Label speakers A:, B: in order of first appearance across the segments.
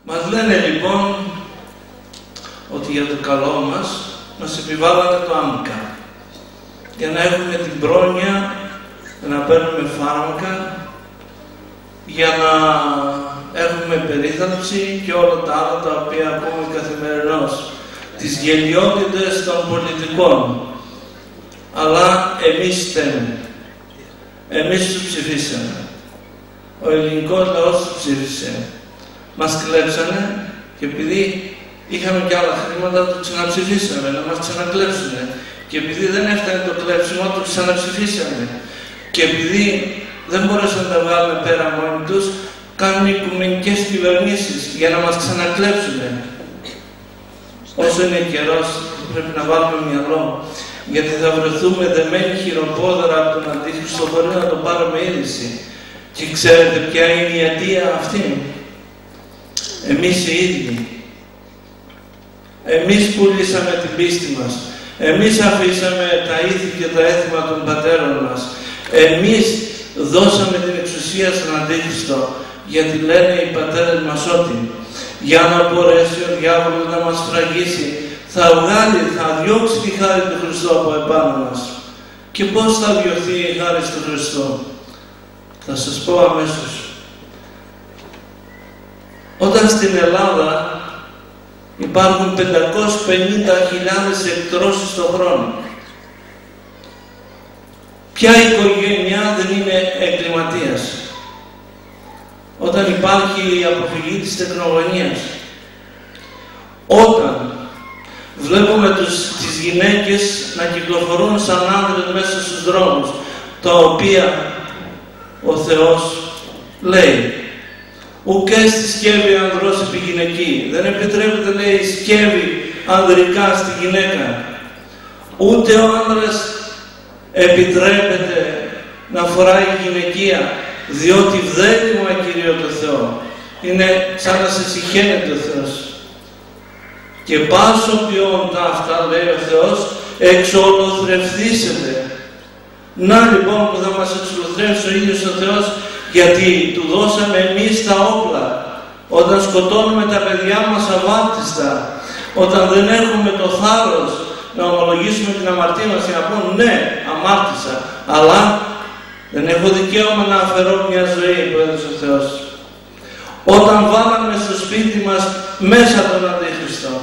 A: Μας λένε λοιπόν ότι για το καλό μας επιβάλλανε το άμυκα για να έχουμε την πρόνοια να παίρνουμε φάρμακα, για να έχουμε περίθαλψη και όλα τα άλλα τα οποία ακούμε καθημερινώς, τις γελιότητες των πολιτικών. Αλλά εμείς φταίμε. Εμείς τους ψηφίσαμε. Ο ελληνικός λαός τους ψήφισε. Μας κλέψανε και επειδή είχαμε και άλλα χρήματα, το ξαναψηφίσαμε, να μας ξανακλέψουνε. Και επειδή δεν έφτανε το κλέψιμο, το ξαναψηφίσαμε. Και επειδή δεν μπορέσαν να τα βγάλουν πέρα μόνοι τους, κάνουν οικουμενικές κυβερνήσεις για να μας ξανακλέψουνε. Όσο είναι καιρός, πρέπει να βάλουμε μυαλό, γιατί θα βρεθούμε δεμένοι χειροπόδαρα από τον Αντίχριστο, μπορεί να το πάρουμε είδηση. Και ξέρετε ποια είναι η αιτία αυτή? Εμείς οι ίδιοι. Εμείς πουλήσαμε την πίστη μας. Εμείς αφήσαμε τα ήθη και τα έθιμα των πατέρων μας. Εμείς δώσαμε την εξουσία στον Αντίχριστο, γιατί λένε οι πατέρες μας ότι για να μπορέσει ο διάβολος να μας φραγίσει, θα βγάλει, θα διώξει τη χάρη του Χριστού από επάνω μας. Και πώς θα διωχθεί η χάρη του Χριστού? Θα σας πω αμέσως. Όταν στην Ελλάδα υπάρχουν 550.000 εκτρώσεις το χρόνο, ποια οικογένεια δεν είναι εγκληματίας? Όταν υπάρχει η αποφυγή της τεκνογωνίας, όταν βλέπουμε τις γυναίκες να κυκλοφορούν σαν άντρες μέσα στους δρόμους, τα οποία ο Θεός λέει ουκ έστι σκεύη ανδρός επί γυναική. Δεν επιτρέπεται, λέει, σκεύη ανδρικά στη γυναίκα. Ούτε ο άνδρας επιτρέπεται να φοράει γυναικεία, διότι βδέλημα Κυρίω το Θεό. Είναι σαν να σε συχαίνεται ο Θεός. Και πάσο ποιόν τα αυτά, λέει ο Θεός, εξολοθρευθήσετε. Να λοιπόν που θα μας εξολοθρεύσει ο ίδιος ο Θεός, γιατί του δώσαμε εμείς τα όπλα. Όταν σκοτώνουμε τα παιδιά μας αβάπτιστα, όταν δεν έχουμε το θάρρος να ομολογήσουμε την αμαρτία μας και να πούμε ναι, αμάρτησα, αλλά δεν έχω δικαίωμα να αφαιρώ μια ζωή που έδωσε ο Θεός. Όταν βάλαμε στο σπίτι μας μέσα τον Αντίχριστο,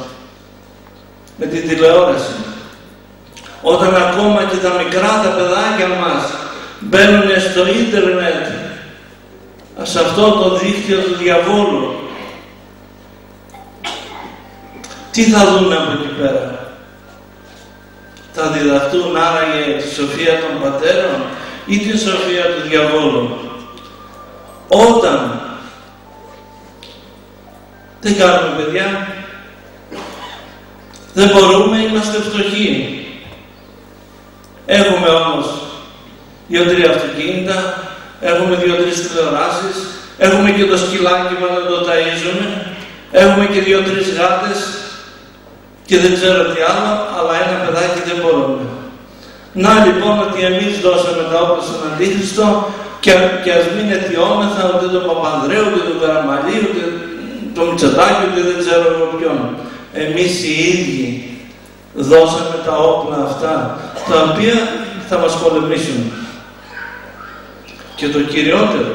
A: με την τηλεόραση, όταν ακόμα και τα μικρά τα παιδάκια μας μπαίνουν στο ίντερνετ, σε αυτό το δίκτυο του διαβόλου, τι θα δουν από εκεί πέρα? Θα διδαχτούν άραγε τη σοφία των πατέρων ή τη σοφία του διαβόλου? Όταν δεν κάνουμε παιδιά, δεν μπορούμε, είμαστε φτωχοί. Έχουμε όμως 2-3 αυτοκίνητα, έχουμε 2-3 τηλεοράσεις, έχουμε και το σκυλάκι μας να το ταΐζουμε, έχουμε και 2-3 γάτες και δεν ξέρω τι άλλο, αλλά ένα παιδάκι δεν μπορούμε. Να λοιπόν ότι εμείς δώσαμε τα όπλα στον Αντίχριστο και ας μην αιτιόμεθα ούτε τον Παπανδρέου, ούτε τον Καραμαλή, ούτε τον Μητσοτάκη, ούτε δεν ξέρω εγώ ποιον. Εμείς οι ίδιοι δώσαμε τα όπλα αυτά, τα οποία θα μας πολεμήσουν. Και το κυριότερο,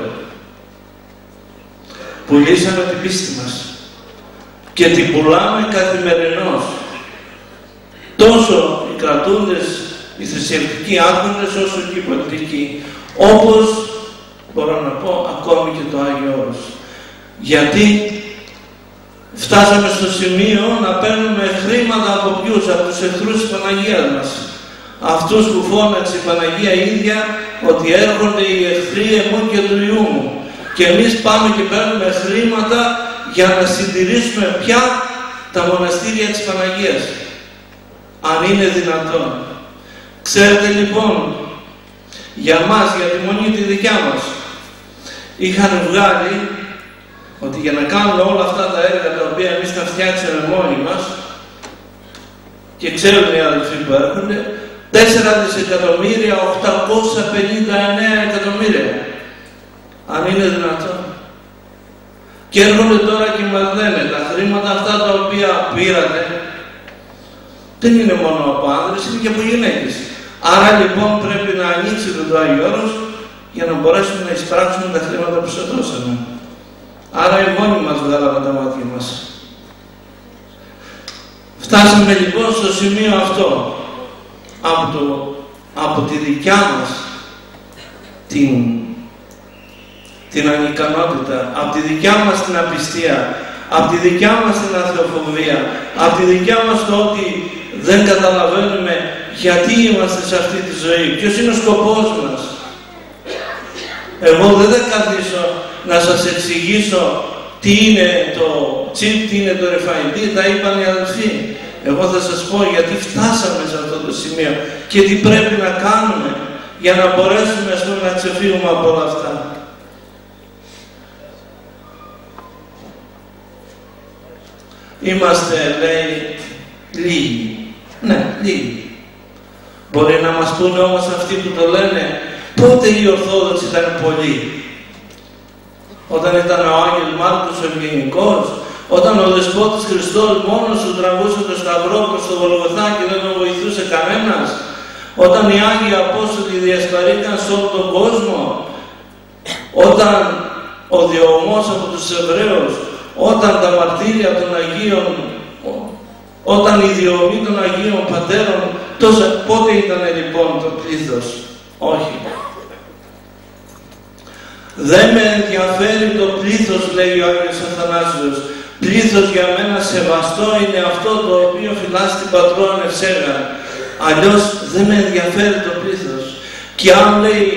A: πουλήσαμε την πίστη μας και την πουλάμε καθημερινώς. Τόσο οι κρατούντες, οι θρησκευτικοί άρχοντες, όσο και οι πολιτικοί. Όπως, μπορώ να πω, ακόμη και το Άγιο Όρος. Γιατί φτάσαμε στο σημείο να παίρνουμε χρήματα από ποιους? Από τους εχθρούς της Παναγίας μας. Αυτούς που φώναξε η Παναγία ίδια ότι έρχονται οι εχθροί εμού και του Υιού μου. Και εμείς πάμε και παίρνουμε χρήματα για να συντηρήσουμε πια τα μοναστήρια της Παναγίας. Αν είναι δυνατόν. Ξέρετε λοιπόν, για μας, για τη μονή τη δικιά μας, είχαν βγάλει ότι για να κάνουμε όλα αυτά τα έργα τα οποία εμείς τα φτιάξαμε μόνοι μας, και ξέρουν οι αδελφοί που έρχονται, 4.859.000.000. Αν είναι δυνατόν. Και έρχονται τώρα και μας λένε τα χρήματα αυτά τα οποία πήρατε δεν είναι μόνο από άνδρες, είναι και από γυναίκες. Άρα λοιπόν πρέπει να ανοίξετε το Άγιο Όρος για να μπορέσουμε να εισπράξουμε τα χρήματα που σας δώσαμε. Άρα οι μόνοι μας βγάλαμε τα μάτια μας. Φτάσαμε λοιπόν στο σημείο αυτό, από τη δικιά μας την ανικανότητα, από τη δικιά μας την απιστία, από τη δικιά μας την αθεοφοβία, από τη δικιά μας το ότι δεν καταλαβαίνουμε γιατί είμαστε σε αυτή τη ζωή, ποιος είναι ο σκοπός μας. Εγώ δεν θα καθίσω να σας εξηγήσω τι είναι το chip, τι είναι το RFID, τα είπαν οι αδελφοί. Εγώ θα σας πω γιατί φτάσαμε σε αυτό το σημείο και τι πρέπει να κάνουμε για να μπορέσουμε να ξεφύγουμε από όλα αυτά. Είμαστε, λέει, λίγοι. Ναι, λίγοι. Μπορεί να μας πούνε όμως αυτοί που το λένε, πότε οι Ορθόδοξοι ήταν πολλοί. Όταν ήταν ο Άγιος Μάρκος ο Ευγενικός, όταν ο Δεσπότης Χριστός μόνος του τραβούσε το σταυρό προς το Γολγοθά και δεν τον βοηθούσε κανένας, όταν οι Άγιοι Απόστολοι διασπαρήκαν σε όλο τον κόσμο, όταν ο διωγμός από τους Εβραίους, όταν τα μαρτύρια των Αγίων, όταν η διωγμή των Αγίων Πατέρων, τόσα πότε ήταν λοιπόν το πλήθος? Όχι. Δεν με ενδιαφέρει το πλήθος, λέει ο Άγιος Αθανάσιος. Πλήθος για μένα σεβαστό είναι αυτό το οποίο φυλάς την πατρόν ευσέγα. Αλλιώς δεν με ενδιαφέρει το πλήθος. Και αν λέει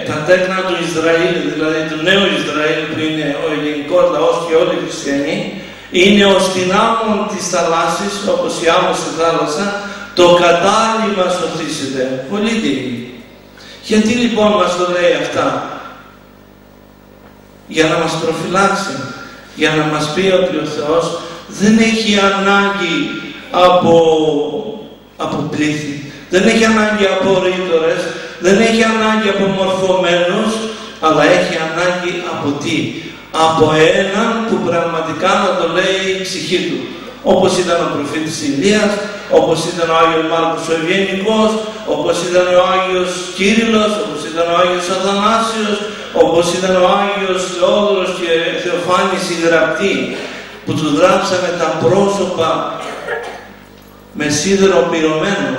A: τα τέκνα του Ισραήλ, δηλαδή του νέου Ισραήλ που είναι ο ελληνικός λαός και όλοι οι χριστιανοί, είναι ως την άμμον της θαλάσσης, όπως η άμμος στη θάλασσα, το κατάλημα σωθήσετε. Πολύ λίγοι. Γιατί λοιπόν μας το λέει αυτά? Για να μας προφυλάξει, για να μας πει ότι ο Θεός δεν έχει ανάγκη από πλήθη, δεν έχει ανάγκη από ρήτορες, δεν έχει ανάγκη από μορφωμένους, αλλά έχει ανάγκη από τι? Από έναν που πραγματικά να το λέει η ψυχή του. Όπως ήταν ο προφήτης Ηλίας, όπως ήταν ο Άγιος Μάρκος ο Ευγενικός, όπως ήταν ο Άγιος Κύριλλος, όπως ήταν ο Άγιος Αθανάσιος, όπως ήταν ο Άγιος Θεόδωρος και Θεοφάνης οι γραπτοί, που τους γράψανε τα πρόσωπα με σίδερο πυρωμένο.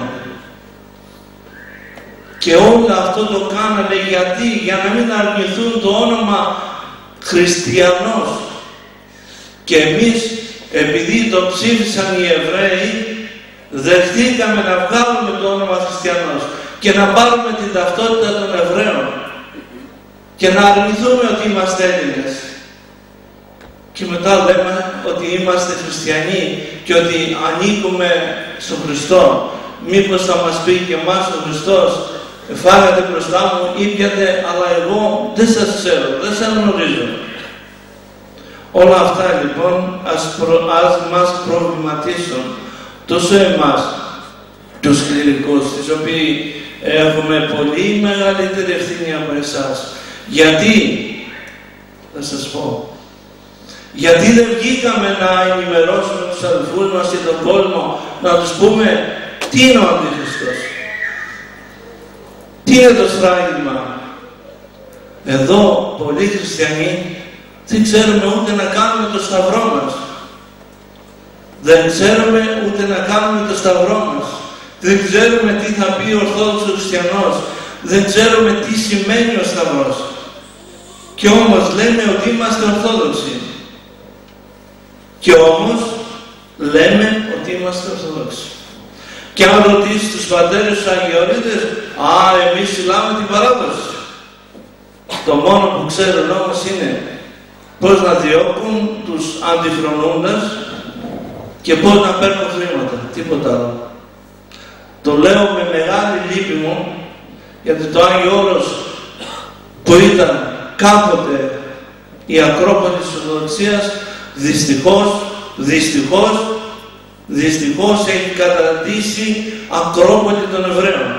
A: Και όλο αυτό το κάνανε γιατί? Για να μην αρνηθούν το όνομα Χριστιανός. Και εμείς, επειδή το ψήφισαν οι Εβραίοι, δεχτήκαμε να βγάλουμε το όνομα Χριστιανός και να πάρουμε την ταυτότητα των Εβραίων και να αρνηθούμε ότι είμαστε Έλληνες. Και μετά λέμε ότι είμαστε χριστιανοί και ότι ανήκουμε στον Χριστό. Μήπως θα μας πει και εμάς ο Χριστός, φάγατε μπροστά μου, ήπιατε, αλλά εγώ δεν σας ξέρω, δεν σας γνωρίζω. Όλα αυτά λοιπόν ας μας προβληματίσουν, τόσο εμάς, τους κληρικούς, τις οποίοι έχουμε πολύ μεγαλύτερη ευθύνη από εσάς. Γιατί, θα σας πω, γιατί δεν βγήκαμε να ενημερώσουμε τους αδελφούς μας και τον κόσμο, να τους πούμε τι είναι ο Αντίχριστος, τι είναι το σφράγισμα. Εδώ πολλοί χριστιανοί δεν ξέρουμε ούτε να κάνουμε το σταυρό μας. Δεν ξέρουμε ούτε να κάνουμε το σταυρό μας. Δεν ξέρουμε τι θα πει ο Ορθόδοξος Χριστιανός. Δεν ξέρουμε τι σημαίνει ο σταυρός. Και όμως λέμε ότι είμαστε Ορθόδοξοι. Και όμως λέμε ότι είμαστε Ορθόδοξοι. Και αν ρωτήσεις τους πατέρες τους Αγιορείτες, εμείς φυλάμε την παράδοση. Το μόνο που ξέρουν όμως είναι πώς να διώκουν τους αντιφρονούντας και πώς να παίρνουν χρήματα. Τίποτα άλλο. Το λέω με μεγάλη λύπη μου, γιατί το Άγιο Όρος που ήταν κάποτε η Ακρόπολη της Ορθοδοξίας, δυστυχώς έχει καταντήσει Ακρόπολη των Εβραίων.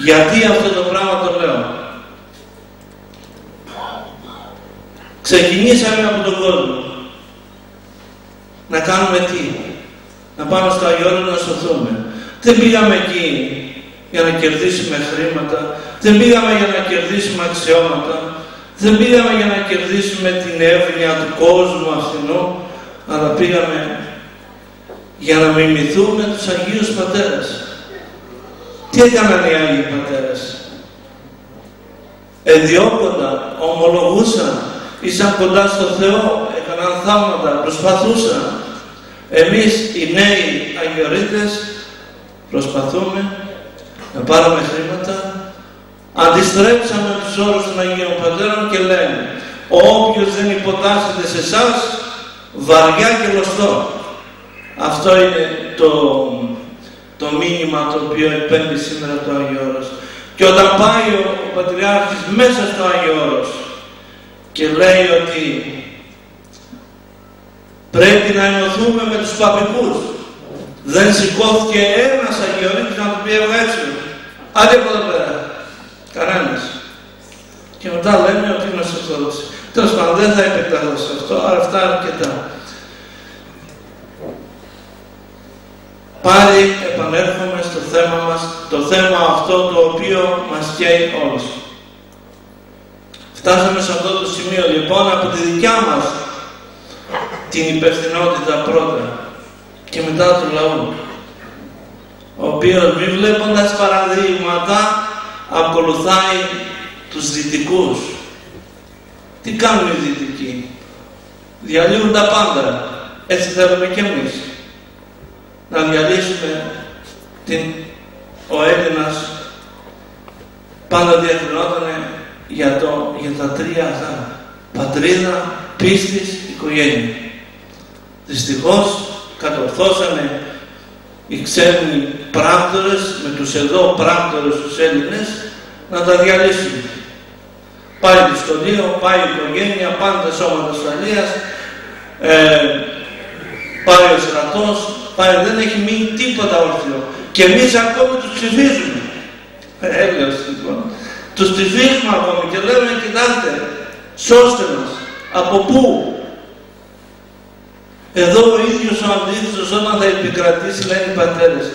A: Γιατί αυτό το πράγμα το λέω? Ξεκινήσαμε από τον κόσμο. Να κάνουμε τι? Να πάμε στο Άγιον να σωθούμε. Δεν πήγαμε εκεί για να κερδίσουμε χρήματα, δεν πήγαμε για να κερδίσουμε αξιώματα, δεν πήγαμε για να κερδίσουμε την εύνοια του κόσμου αυτινού, αλλά πήγαμε για να μιμηθούμε τους Αγίους Πατέρες. Τι έκαναν οι Άγιοι Πατέρες? Ενδιώκονταν, ομολογούσαν, ήσαν κοντά στο Θεό, έκαναν θαύματα, προσπαθούσαν. Εμείς οι νέοι Αγιορείτες προσπαθούμε να πάρουμε χρήματα, αντιστρέψαμε τους όρους των Αγίων Πατέρων και λέμε όποιος δεν υποτάσσεται σε εσάς, βαριά και λωστό. Αυτό είναι το μήνυμα το οποίο εκπέμπει σήμερα το Άγιο Όρος. Και όταν πάει ο Πατριάρχης μέσα στο Άγιο Όρος και λέει ότι πρέπει να ενωθούμε με τους παπικούς, δεν σηκώθηκε ένας Αγιορείτης να του πει έξω. Άντε από εδώ πέρα. Κανένας. Και μετά λένε ότι είμαστε Ορθόδοξοι. Τέλος πάντων, δεν θα επεκταθώ σε αυτό, αλλά αυτά αρκετά. Πάλι επανέρχομαι στο θέμα μας, το θέμα αυτό το οποίο μας καίει όλους. Φτάσαμε σε αυτό το σημείο λοιπόν από τη δικιά μας την υπευθυνότητα πρώτα και μετά του λαού, ο οποίος μη βλέποντας παραδείγματα ακολουθάει τους δυτικούς. Τι κάνουν οι δυτικοί? Διαλύουν τα πάντα. Έτσι θέλουμε κι εμείς να διαλύσουμε ο Έλληνας. Πάντα διακρινόταν για τα τρία αγάπη: πατρίδα, πίστης, οικογένεια. Δυστυχώς κατορθώσανε οι ξένοι πράκτορες με τους εδώ πράκτορες τους Έλληνες να τα διαλύσουν. Πάει το σχολείο, πάει η οικογένεια, πάνε τα σώματα ασφαλείας, πάει ο στρατός, δεν έχει μείνει τίποτα όρθιο. Και εμείς ακόμη τους ψηφίζουμε. Έλεος λοιπόν. Τους ψηφίζουμε ακόμη και λέμε κοιτάξτε, σώστε μας. Από πού? Εδώ ο ίδιος ο αντίθετος όταν θα επικρατήσει, λένε οι πατέρες,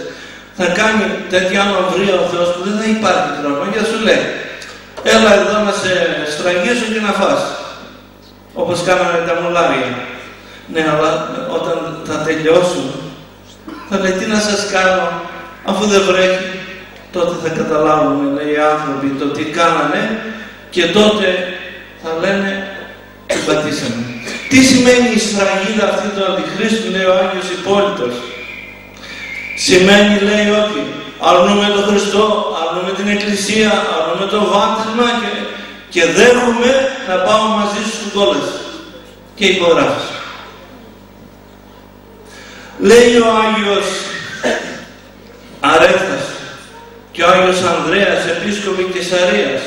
A: θα κάνει τέτοια αμαυρία ο Θεός που δεν θα υπάρχει τρόπο. Για σου λέει, έλα εδώ να σε στραγγίσω και να φας. Όπως κάναμε τα μουλάρια. Ναι, αλλά όταν θα τελειώσουν, θα λέει τι να σας κάνω, αφού δεν βρέχει, τότε θα καταλάβουν, λέει οι άνθρωποι, το τι κάνανε και τότε θα λένε τι πατήσαμε. Τι σημαίνει η σφραγίδα αυτή του Αντιχρίστου, λέει ο Άγιος Υπόλυτος? Σημαίνει, λέει, ότι αρνούμε τον Χριστό, αρνούμε την Εκκλησία, αρνούμε το βάπτισμα και δέχομαι να πάω μαζί σου στην κόλαση. Και υπογράφεις. Λέει ο Άγιος Αρέφτας και ο Άγιος Ανδρέας, επίσκοποι Κεσαρίας,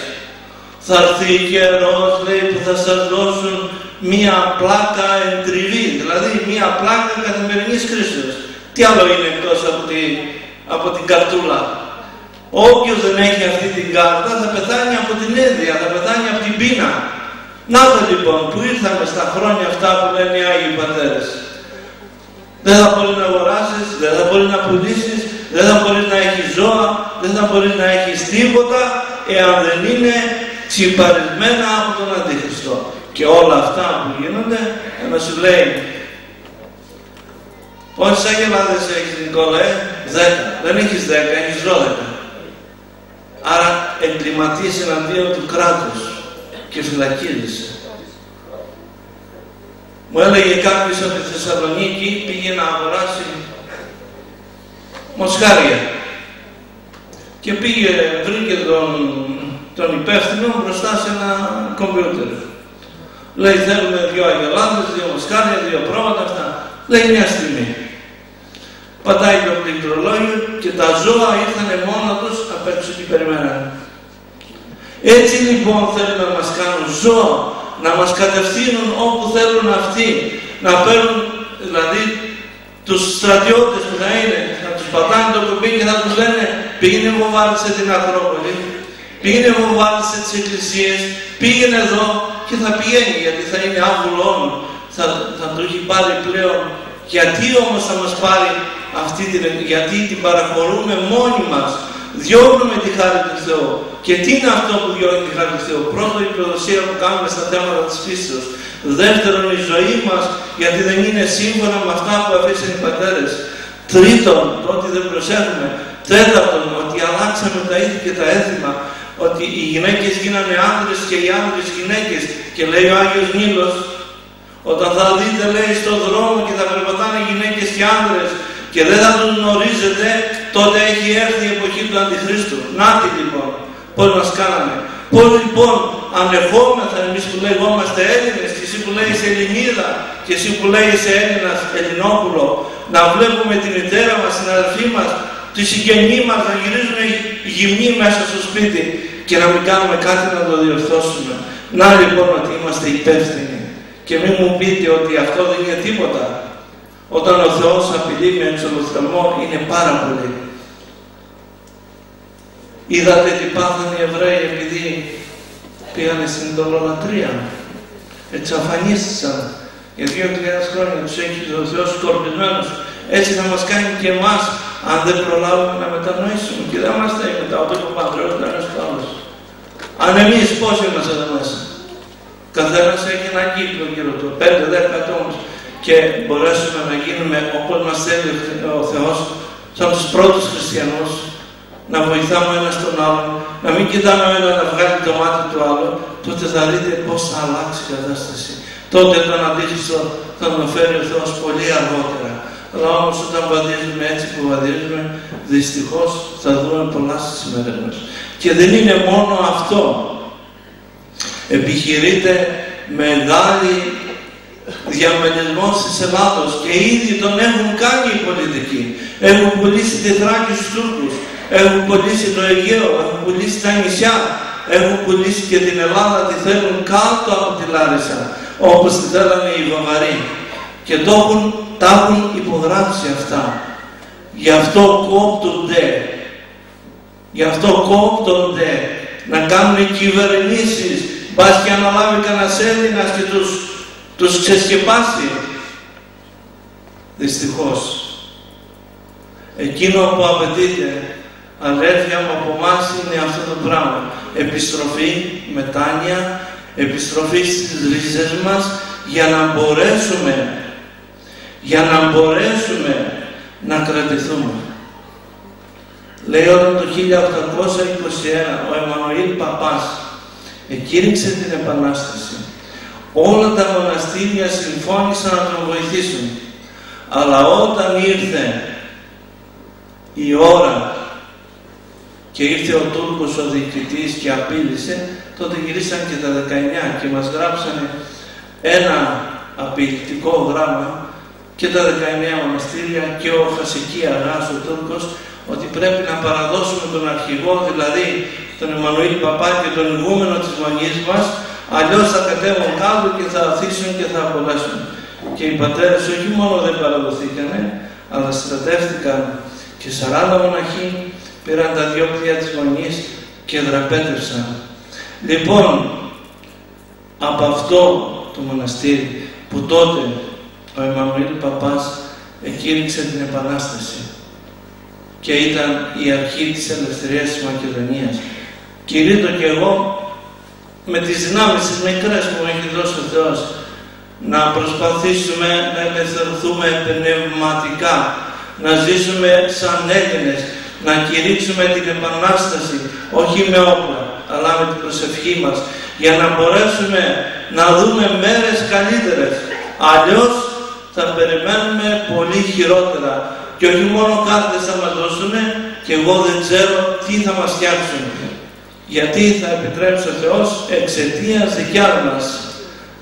A: θα έρθει καιρός, λέει, που θα σας δώσουν μία πλάκα εντριβή, δηλαδή μία πλάκα καθημερινής χρήσεως. Τι άλλο είναι εκτός από την καρτούλα? Όποιος δεν έχει αυτή την κάρτα θα πεθάνει από την ένδια, θα πεθάνει από την πείνα. Να το λοιπόν που ήρθαμε στα χρόνια αυτά που λένε οι Άγιοι Πατέρες. Δεν θα μπορεί να αγοράσεις, δεν θα μπορεί να πουλήσεις, δεν θα μπορεί να έχεις ζώα, δεν θα μπορεί να έχεις τίποτα εάν δεν είναι τσιπαρισμένα από τον Αντίχριστο. Και όλα αυτά που γίνονται, να σου λέει πόσες αγελάδες έχεις, Νικόλα? 10. Δεν έχεις 10, έχεις 12. Άρα εγκληματίες εναντίον του κράτους και φυλακίζεσαι. Μου έλεγε κάποιος από τη Θεσσαλονίκη, πήγε να αγοράσει μοσχάρια και πήγε, βρήκε τον υπεύθυνο μπροστά σε ένα κομπιούτερ. Λέει θέλουμε 2 αγελάδες, 2 μοσχάρια, 2 πρόβατα, αυτά. Λέει μια στιγμή. Πατάει το πληκτρολόγιο και τα ζώα ήρθανε μόνα τους απ' έξω και περιμένανε. Έτσι λοιπόν θέλουν να μας κάνουν ζώα, να μας κατευθύνουν όπου θέλουν αυτοί, να παίρνουν δηλαδή τους στρατιώτες που θα είναι, να τους πατάνε το κουμπί και θα τους λένε πήγαινε βομβάρδισε την Ακρόπολη, πήγαινε βομβάρδισε τις εκκλησίες, πήγαινε εδώ, και θα πηγαίνει, γιατί θα είναι άβουλον, θα το έχει πάρει πλέον. Γιατί όμως θα μας πάρει γιατί την παραχωρούμε μόνοι μας, διώχνουμε τη χάρη του Θεού. Και τι είναι αυτό που διώχνει τη χάρη του Θεού? Πρώτον, η προδοσία που κάνουμε στα θέματα της φύσεως. Δεύτερον, η ζωή μας, γιατί δεν είναι σύμφωνα με αυτά που αφήσαν οι πατέρες. Τρίτον, το ότι δεν προσέχουμε. Τέταρτον, ότι αλλάξαμε τα ήθη και τα έθιμα. Ότι οι γυναίκες γίνανε άνδρες και οι άνδρες γυναίκες. Και λέει ο Άγιος Νείλος, όταν θα δείτε, λέει, στον δρόμο και θα περπατάνε γυναίκες και άνδρες και δεν θα τους γνωρίζετε, τότε έχει έρθει η εποχή του Αντιχρίστου. Νάτι λοιπόν, πώς μας κάνανε. Πώς λοιπόν ανεχόμεθα εμείς που λεγόμαστε Έλληνες, και εσύ που λέγεις Ελληνίδα, και εσύ που λέγεις Έλληνας, Ελληνόπουλο, να βλέπουμε τη μητέρα μας, την αδερφή μας, τη συγγενή μας να γυρίζουν γυμνοί μέσα στο σπίτι και να μην κάνουμε κάτι να το διορθώσουμε. Να λοιπόν ότι είμαστε υπεύθυνοι. Και μην μου πείτε ότι αυτό δεν είναι τίποτα. Όταν ο Θεός απειλεί με εξολοθρεμό, είναι πάρα πολύ. Είδατε τι πάθανε οι Εβραίοι επειδή πήγανε στην ειδωλολατρία. Εξαφανίστησαν. Για 2.000 χρόνια τους έχει ο Θεός σκορπισμένους. Έτσι θα μας κάνει και εμάς, αν δεν προλάβουμε να μετανοήσουμε. Και δεν μας θέλει μετά, ούτε ο Πατρός, ούτε ένας του άλλος. Αν εμείς πώς είμαστε εδώ μέσα? Καθένας έχει ένα κύκλο γύρω του, 5-10 ατόμους, και μπορέσουμε να γίνουμε όπως μας θέλει ο Θεός, σαν τους πρώτους χριστιανούς, να βοηθάμε ο ένας τον άλλον, να μην κοιτάμε ο ένας να βγάλει το μάτι του άλλου, τότε θα δείτε πώς θα αλλάξει η κατάσταση. Τότε τον αντίχριστο θα τον φέρει ο Θεός πολύ αργότερα. Αλλά όμως όταν βαδίζουμε έτσι που βαδίζουμε, δυστυχώς θα δούμε πολλά στις ημέρες μας. Και δεν είναι μόνο αυτό. Επιχειρείται μεγάλη διαμελισμός της Ελλάδος και ήδη τον έχουν κάνει οι πολιτικοί. Έχουν πουλήσει τη Θράκη στους Τούρκους, έχουν πουλήσει το Αιγαίο, έχουν πουλήσει τα νησιά, έχουν πουλήσει και την Ελλάδα, τη θέλουν κάτω από τη Λάρισα, όπως τη θέλανε οι Βαβαροί. Και τα έχουν υπογράψει αυτά. Γι' αυτό κόπτονται να κάνουν κυβερνήσεις. Πας και αναλάβει κανένας Έλληνας και τους ξεσκεπάσει. Δυστυχώς. Εκείνο που απαιτείται, αδέρφια μου, από εμάς είναι αυτό το πράγμα. Επιστροφή, μετάνοια, επιστροφή στις ρίζες μας, για να μπορέσουμε να κρατηθούμε. Λέει όταν το 1821 ο Εμμανουήλ Παπάς εκήρυξε την Επανάσταση. Όλα τα μοναστήρια συμφώνησαν να τον βοηθήσουν. Αλλά όταν ήρθε η ώρα και ήρθε ο Τούρκος ο διοικητής και απείλησε, τότε γυρίσαν και τα 19 και μας γράψανε ένα απειλητικό γράμμα και τα 19 μοναστήρια και ο Χασική Αγάς ο Τούρκος, ότι πρέπει να παραδώσουμε τον αρχηγό, δηλαδή τον Εμμανουήλ Παπά και τον ηγούμενο της Μονής μας, αλλιώς θα κατέβουν κάτω και θα αφήσουν και θα απολέσουν. Και οι πατέρες όχι μόνο δεν παραδοθήκανε, αλλά στρατεύτηκαν και 40 μοναχοί πήραν τα 2 πλοία της Μονής και δραπέτευσαν. Λοιπόν, από αυτό το μοναστήρι που τότε ο Εμμανουήλ Παπάς εκήρυξε την Επανάσταση και ήταν η αρχή της ελευθερίας της Μακεδονίας. Κηρύττω και εγώ με τις δυνάμεις τις μικρές που μου έχει δώσει ο Θεός να προσπαθήσουμε να ελευθερωθούμε πνευματικά, να ζήσουμε σαν Έλληνες, να κηρύξουμε την Επανάσταση, όχι με όπλα, αλλά με την προσευχή μας, για να μπορέσουμε να δούμε μέρες καλύτερες. Αλλιώς θα περιμένουμε πολύ χειρότερα. Και όχι μόνο κάρτες θα μας δώσουν, και εγώ δεν ξέρω τι θα μας φτιάξουν. Γιατί θα επιτρέψει ο Θεός εξαιτίας δικιάς μας.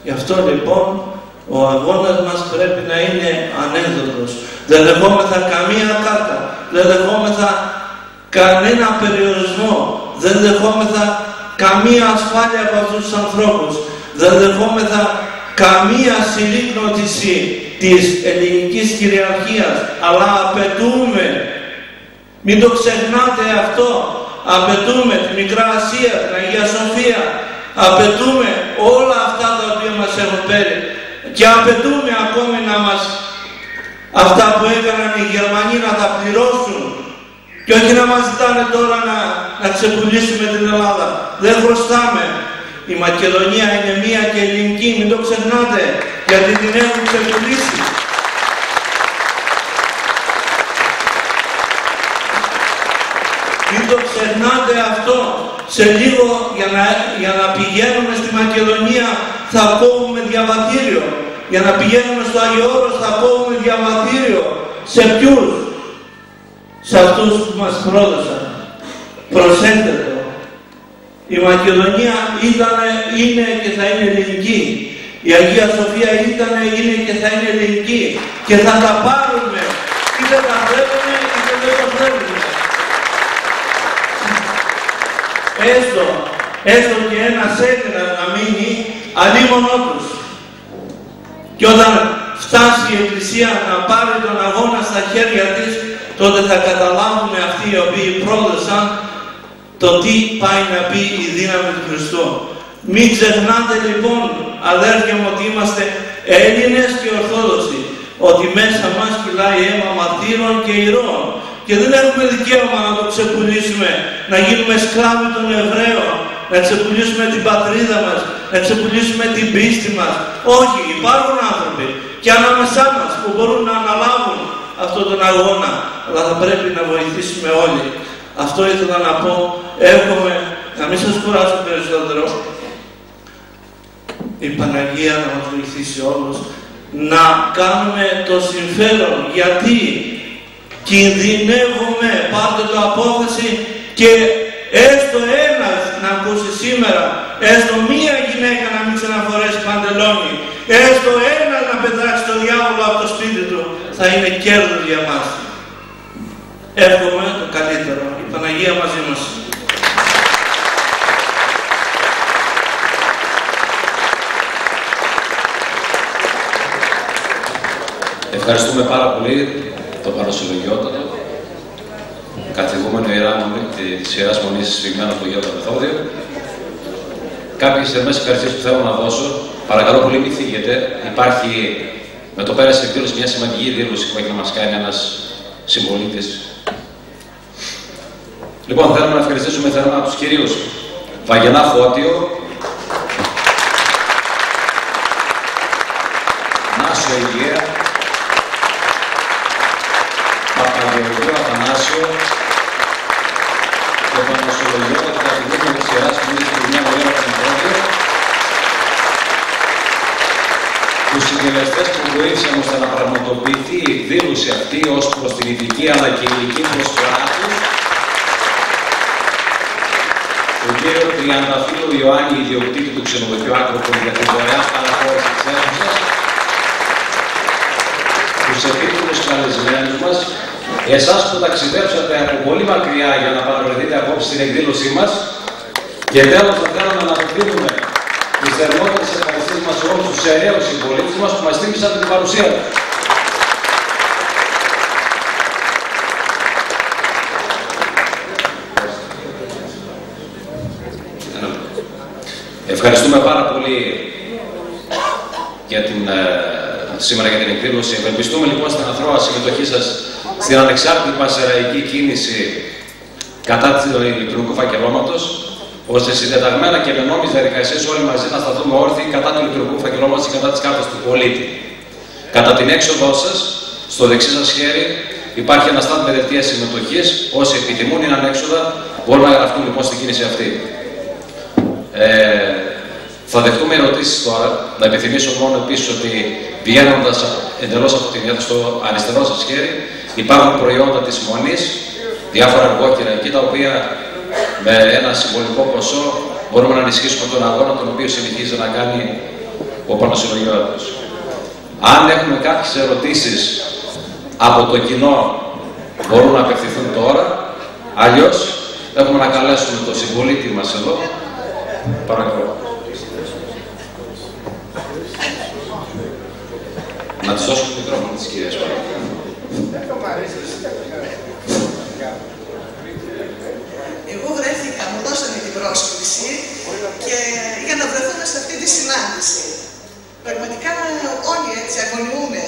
A: Γι' αυτό λοιπόν ο αγώνας μας πρέπει να είναι ανέκδοτος. Δεν δεχόμεθα καμία κάρτα, δεν δεχόμεθα κανένα περιορισμό, δεν δεχόμεθα καμία ασφάλεια από αυτούς τους ανθρώπους, δεν δεχόμεθα καμία συρρίκνωση της ελληνικής κυριαρχίας, αλλά απαιτούμε, μην το ξεχνάτε αυτό, απαιτούμε τη Μικρά Ασία, την Αγία Σοφία, απαιτούμε όλα αυτά έχουν πέρει. Και απαιτούμε ακόμη να μας, αυτά που έκαναν οι Γερμανοί να τα πληρώσουν. Και όχι να μας ζητάνε τώρα να ξεπουλήσουμε την Ελλάδα. Δεν χρωστάμε. Η Μακεδονία είναι μία και ελληνική, μην το ξεχνάτε, γιατί την έχουν ξεπουλήσει. Μην το ξεχνάτε αυτό. Σε λίγο για να πηγαίνουμε στη Μακεδονία θα κόβουμε διαβατήριο. Για να πηγαίνουμε στο Άγιο Όρος θα κόβουμε διαβατήριο. Σε ποιους? Σε αυτούς που μας πρόδωσαν. Προσέξτε το. Η Μακεδονία είναι και θα είναι ελληνική. Η Αγία Σοφία είναι και θα είναι ελληνική. Και θα τα πάρουμε. Είτε τα βλέπουμε είτε δεν τα βλέπουμε. Έστω και ένα σέντρα να μείνει αλίμονό τους. Και όταν φτάσει η Εκκλησία να πάρει τον αγώνα στα χέρια της, τότε θα καταλάβουν αυτοί οι οποίοι πρόδωσαν το τι πάει να πει η δύναμη του Χριστού. Μην ξεχνάτε λοιπόν, αδέρφια μου, ότι είμαστε Έλληνες και Ορθόδοξοι, ότι μέσα μας κυλάει αίμα μαρτύρων και ηρώων. Και δεν έχουμε δικαίωμα να το ξεπουλήσουμε, να γίνουμε σκλάβοι των Εβραίων, να ξεπουλήσουμε την πατρίδα μας, να ξεπουλήσουμε την πίστη μας. Όχι, υπάρχουν άνθρωποι και ανάμεσά μας που μπορούν να αναλάβουν αυτόν τον αγώνα, αλλά θα πρέπει να βοηθήσουμε όλοι. Αυτό ήθελα να πω. Εύχομαι να μην σας κουράσω περισσότερο. Η Παναγία να μας βοηθήσει όλους να κάνουμε το συμφέρον, γιατί κινδυνεύουμε, πάρτε το απόφαση, και έστω ένας να ακούσει σήμερα, έστω μία γυναίκα να μην ξαναφορέσει παντελόνι, έστω ένας να πετάξει το διάβολο από το σπίτι του, θα είναι κέρδος για μας. Εύχομαι το καλύτερο. Η Παναγία μαζί μας.
B: Ευχαριστούμε πάρα πολύ τον παροσυλλογιότατο καθηγούμενο Ιερά της Ιεράς Μονής Σφιγμένου από το Γέρο Μεθόδιο. Κάποιες θερμές ευχαριστίες που θέλω να δώσω. Παρακαλώ πολύ, μην φύγετε. Υπάρχει με το πέρας εκδήλωση μια σημαντική δήλωση που έχει να μας κάνει ένας συμπολίτης. Λοιπόν, θέλουμε να ευχαριστήσουμε θερμά τους κυρίους Βαγγενά Φώτιο, Νάσο Υγεία, Παπαγεωργίου Αθανάσιο και Πανοσυλλογιότατο καθηγούμενο της Ιεράς Μονής Σφιγμένου από το Μεθόδιο, τους συντελεστές που βοήθησαν ώστε να πραγματοποιηθεί η εκδήλωση αυτή ως προς την ηθική αλλά και υλική προσφορά τους, τον κύριο Τριανταφύλλο Ιωάννη, ιδιοκτήτη του ξενοδοχείου Άκροπολη, για την δωρεάν παραχώρηση της αίθουσας, τους επίτιμους καλεσμένους μας, εσάς που ταξιδέψατε από πολύ μακριά για να παραβρεθείτε απόψε στην εκδήλωσή μας, και τέλος θα θέλαμε να απευθύνουμε τις θερμότερες ευχαριστίες μας σε όλους τους αιρέους συμπολίτες μας που μας τίμησαν την παρουσία τους. Ευχαριστούμε πάρα πολύ σήμερα για την εκδήλωση. Ευελπιστούμε λοιπόν στην αθρώα συμμετοχή σας στην ανεξάρτητη πασεραϊκή κίνηση κατά του ηλεκτρονικού φακελώματος, ώστε συντεταγμένα και με νόμιες διαδικασίες όλοι μαζί να σταθούμε όρθιοι κατά του ηλεκτρονικού φακελώματος και κατά της κάρτας του πολίτη. Κατά την έξοδό σας, στο δεξί σας χέρι, υπάρχει ένα στάντ με δελτία συμμετοχής. Όσοι επιθυμούν είναι ανέξοδα, μπορούν να γραφτούν λοιπόν στην κίνηση αυτή. Θα δεχτούμε ερωτήσεις τώρα. Να επιθυμίσω μόνο επίσης ότι βγαίνοντας εντελώς από την αίθουσα στο αριστερό σας χέρι υπάρχουν προϊόντα της Μονής, διάφορα αργόκαιρα εκεί, τα οποία με ένα συμβολικό ποσό μπορούμε να ενισχύσουμε τον αγώνα τον οποίο συνεχίζει να κάνει ο Πανοσυλλογιώτατος. Αν έχουμε κάποιες ερωτήσεις από το κοινό, μπορούν να απευθυνθούν τώρα. Αλλιώς έχουμε να καλέσουμε τον συμπολίτη μας εδώ. Παρακαλώ. Να της δώσουμε το μικρόφωνο της κυρίας.
C: Εγώ βρέθηκα, μου δώσανε την πρόσκληση και για να βρεθούμε σε αυτή τη συνάντηση. Πραγματικά όλοι έτσι αγωνιούμε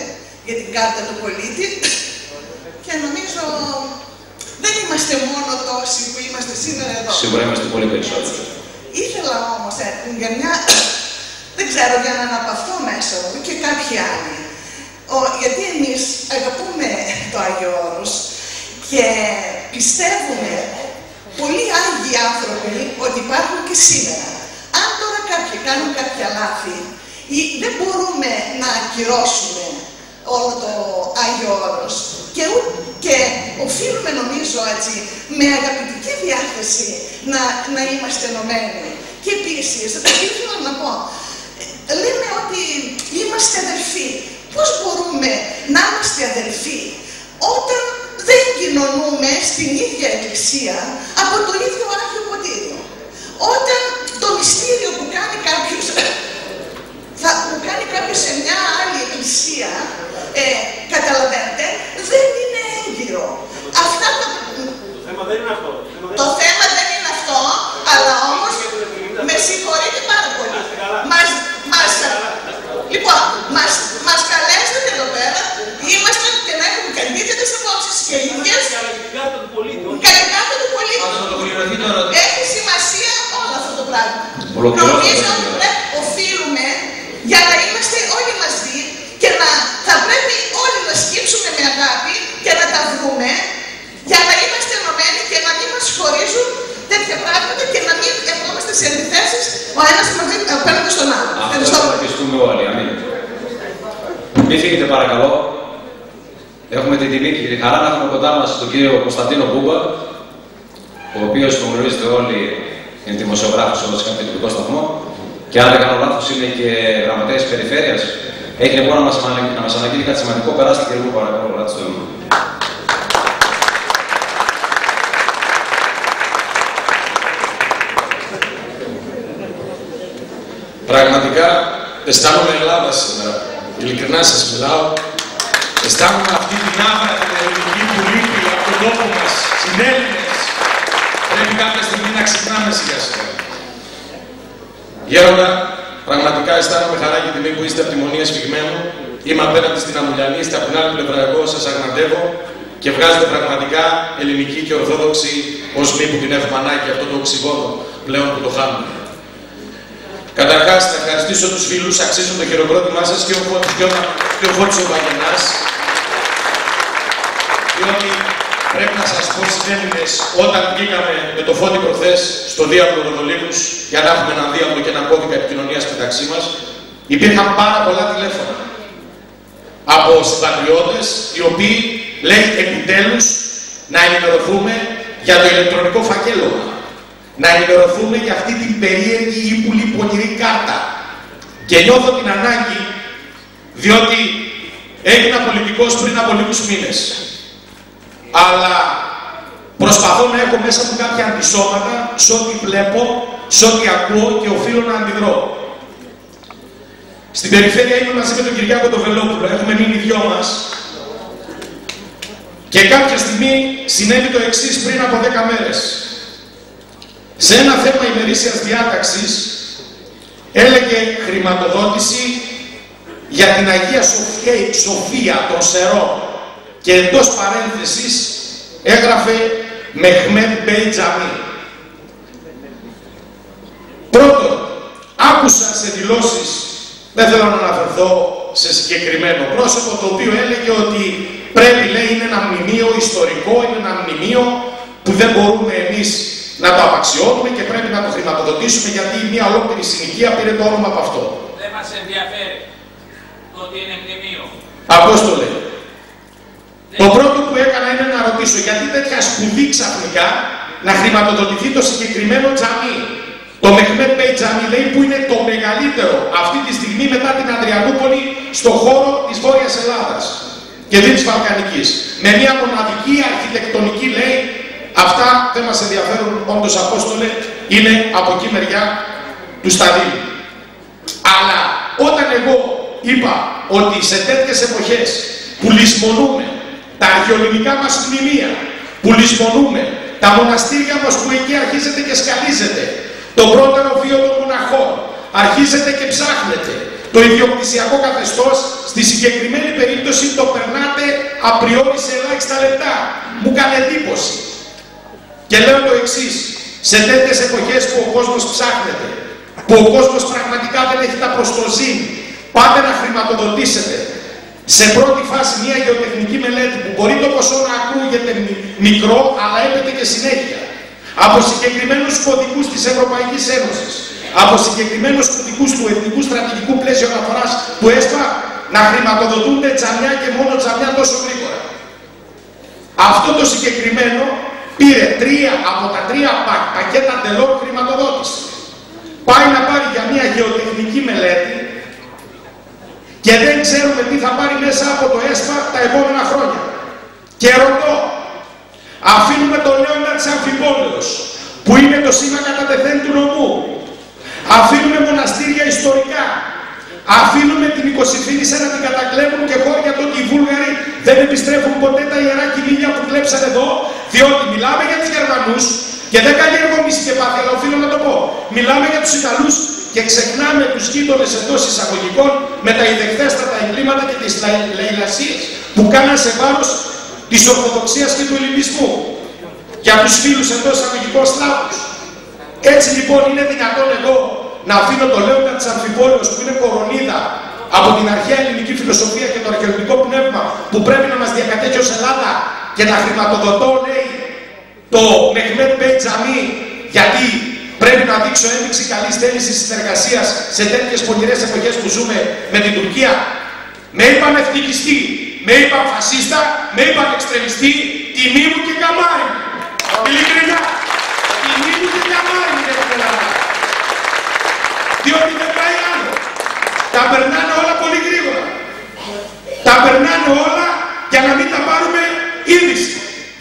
C: για την κάρτα του πολίτη και νομίζω δεν είμαστε μόνο τόσοι που είμαστε σήμερα εδώ.
B: Σίγουρα είμαστε πολύ περισσότεροι.
C: Ήθελα όμως για μια, δεν ξέρω, για να αναπαυθώ μέσα μου και κάποιοι άλλοι. Γιατί εμείς αγαπούμε το Άγιο Όρος και πιστεύουμε πολλοί Άγιοι άνθρωποι ότι υπάρχουν και σήμερα. Αν τώρα κάποιοι κάνουν κάποια λάθη ή δεν μπορούμε να ακυρώσουμε όλο το Άγιο Όρος και οφείλουμε νομίζω έτσι με αγαπητική διάθεση να είμαστε ενωμένοι. Και επίσης, ήθελα να πω, λέμε ότι είμαστε αδελφοί. Πώς μπορούμε να είμαστε αδελφοί όταν δεν κοινωνούμε στην ίδια εκκλησία από το ίδιο Άγιο Ποτήριο? Όταν το μυστήριο που κάνει κάποιος σε μια άλλη εκκλησία, καταλαβαίνετε, δεν είναι έγκυρο. Αυτά τα...
D: Το θέμα δεν είναι αυτό.
C: Το θέμα δεν είναι αυτό, αλλά όμως με συγχωρείτε πάρα πολύ. Λοιπόν, μας καλέσατε εδώ πέρα, ήμασταν και να έχουμε καλύτερες απόψεις και ίδιες.
D: Κάρτα του πολίτη.
C: Έχει σημασία όλο αυτό το πράγμα. Νομίζω ότι οφείλουμε για να είμαστε όλοι μαζί και θα πρέπει όλοι να σκύψουμε με αγάπη και να τα βρούμε για να είμαστε ενωμένοι και να μην μας χωρίζουν τέτοια πράγματα και να μην ερχόμαστε σε αντιθέσεις ο ένας απέναντι στον άλλο.
B: Αυτό θα ευχαριστούμε όλοι. Αμήν. Μην φύγετε παρακαλώ. Έχουμε την τιμή και τη χαρά να έχουμε κοντά μας τον κύριο Κωνσταντίνο Μπούμπα, ο οποίος, που γνωρίζετε όλοι, είναι δημοσιογράφος όπως είχαμε τον τηλεοπτικό σταθμό και αν δεν κάνω λάθος είναι και γραμματέας της περιφέρειας. Έχει λοιπόν να μας αναγγείλει κάτι σημαντικό. Περάστε και λίγο παρακαλώ, λάτε στο αίμα.
E: Πραγματικά αισθάνομαι Ελλάδα σήμερα. Ειλικρινά σας μιλάω. Αισθάνομαι αυτή την άβρα την ελληνική που λείπει από τον τόπο μας, συνέλληνες. Πρέπει κάποια στιγμή να ξυπνάμε σιγά σιγά. Γέροντα, πραγματικά αισθάνομαι χαρά και τιμή που είστε από τη Μονή Σφιγμένου. Είμαι απέναντι στην Αμουλιανή, είστε από την άλλη πλευρά εγώ, σας αγναντεύω και βγάζετε πραγματικά ελληνική και ορθόδοξη οσμή που την έχουμε ανάγκη, αυτό το οξυγόνο πλέον που το χάνουμε. Καταρχάς, να ευχαριστήσω τους φίλους, αξίζουν το χειροκρότημά σας και ο Φώτης ο Βαγενάς, διότι πρέπει να σας πω συνέλληνες, όταν βγήκαμε με το Φώτη προχθές στο διάβλο Ροδολίβους για να έχουμε έναν διάβλο και έναν κώδικα επικοινωνίας μεταξύ μας, υπήρχαν πάρα πολλά τηλέφωνα από συμπατριώτες οι οποίοι λέει επιτέλους να ενημερωθούμε για το ηλεκτρονικό φακέλωμα. Να ενημερωθούμε για αυτή την περίεργη ύπουλη πονηρή κάρτα. Και νιώθω την ανάγκη, διότι έγινα πολιτικός πριν από λίγους μήνες. Αλλά προσπαθώ να έχω μέσα μου κάποια αντισώματα σε ό,τι βλέπω, σε ό,τι ακούω και οφείλω να αντιδρώ. Στην περιφέρεια είμαι μαζί με τον Κυριάκο τον Βελόπουλο, έχουμε μείνει δυο μας. Και κάποια στιγμή συνέβη το εξής πριν από 10 μέρες. Σε ένα θέμα ημερήσιας διάταξης έλεγε χρηματοδότηση για την Αγία Σοφία των Σερών και εντός παρένθεσης έγραφε Μεχμέντ Μπέι Τζαμί. Πρώτον, άκουσα σε δηλώσεις, δεν θέλω να αναφερθώ σε συγκεκριμένο πρόσωπο, το οποίο έλεγε ότι πρέπει, λέει, είναι ένα μνημείο ιστορικό, είναι ένα μνημείο που δεν μπορούμε εμείς να το απαξιώνουμε και πρέπει να το χρηματοδοτήσουμε γιατί μια ολόκληρη συνοικία πήρε το όνομα από αυτό.
F: Δεν μας ενδιαφέρει το ότι είναι μνημείο.
E: Απόστολε, το πρώτο που έκανα είναι να ρωτήσω γιατί τέτοια σπουδή ξαφνικά να χρηματοδοτηθεί το συγκεκριμένο τζαμί. Το Μεχμέντ Μπέι Τζαμί, λέει, που είναι το μεγαλύτερο αυτή τη στιγμή μετά την Ανδριανούπολη στον χώρο της Βόρειας Ελλάδας και της Βαλκανικής. Με μια μοναδική αρχιτεκτονική, λέει. Αυτά δεν μας ενδιαφέρουν, όντως, Απόστολε, είναι από εκεί μεριά του σταδίου. Αλλά όταν εγώ είπα ότι σε τέτοιες εποχές που λησμονούμε τα αρχαιοελληνικά μας μνημεία, που λησμονούμε τα μοναστήρια μας που εκεί αρχίζεται και σκαλίζεται, το πρώτερο βίο των μοναχών, αρχίζεται και ψάχνεται, Το ιδιοκτησιακό καθεστώς στη συγκεκριμένη περίπτωση το περνάτε απριόρι σε ελάχιστα λεπτά. Μου κάνει εντύπωση. Και λέω το εξής, σε τέτοιες εποχές που ο κόσμος ψάχνεται, που ο κόσμος πραγματικά δεν έχει τα προστοζήν, πάτε να χρηματοδοτήσετε σε πρώτη φάση μια γεωτεχνική μελέτη που μπορεί το ποσό να ακούγεται μικρό, αλλά έπεται και συνέχεια. Από συγκεκριμένους κωδικούς της Ευρωπαϊκής Ένωσης, από συγκεκριμένους κωδικούς του Εθνικού Στρατηγικού Πλαίσιου Αναφοράς του ΕΣΠΑ, να χρηματοδοτούνται τζαμιά και μόνο τζαμιά τόσο γρήγορα. Αυτό το συγκεκριμένο πήρε από τα 3 πακέτα τελών χρηματοδότηση. Πάει να πάρει για μια γεωτεχνική μελέτη και δεν ξέρουμε τι θα πάρει μέσα από το ΕΣΠΑ τα επόμενα χρόνια. Και ρωτώ, αφήνουμε το Λέοντα της Αμφιπόλεως, που είναι το σήμα κατά τεθέν του νομού, αφήνουμε μοναστήρια ιστορικά, αφήνουμε την Οικοσυφήνισσα να την κατακλέβουν και χώρια το ότι οι Βούλγαροι δεν επιστρέφουν ποτέ τα ιερά κηλίγια που κλέψαν εδώ, διότι μιλάμε για τους Γερμανούς και δεν καλλιεργούμαστε και πάθη, αλλά οφείλω να το πω. Μιλάμε για τους Ιταλούς και ξεχνάμε τους γείτονες εντός εισαγωγικών με τα ιδεχθέστατα εγκλήματα και τις λαιλασίες που κάναν σε βάρος της Ορθοδοξίας και του Ελληνισμού. Για τους φίλους εντός εισαγωγικών Σλάβους. Έτσι λοιπόν είναι δυνατόν εγώ να αφήνω το Λέοντα της Αμφιπόλεως που είναι κορονίδα από την αρχαία ελληνική φιλοσοφία και το αρχαιολογικό πνεύμα που πρέπει να μας διακατέχει ως Ελλάδα και να χρηματοδοτώ, λέει, το Μεχμέτ Μπέι Τζαμί, γιατί πρέπει να δείξω ένδειξη καλής θέλησης συνεργασίας σε τέτοιες πονηρές εποχές που ζούμε με την Τουρκία. Με είπαν εθνικιστή, με είπαν φασίστα, με είπαν εξτρεμιστή, τιμή μου και καμάρι. Ειλικρινά, τιμή μου και καμάρι μου για την Ελλάδα. Διότι δεν πάει άλλο. Τα περνάνε όλα πολύ γρήγορα. Τα περνάνε όλα για να μην τα πάρουμε είδηση.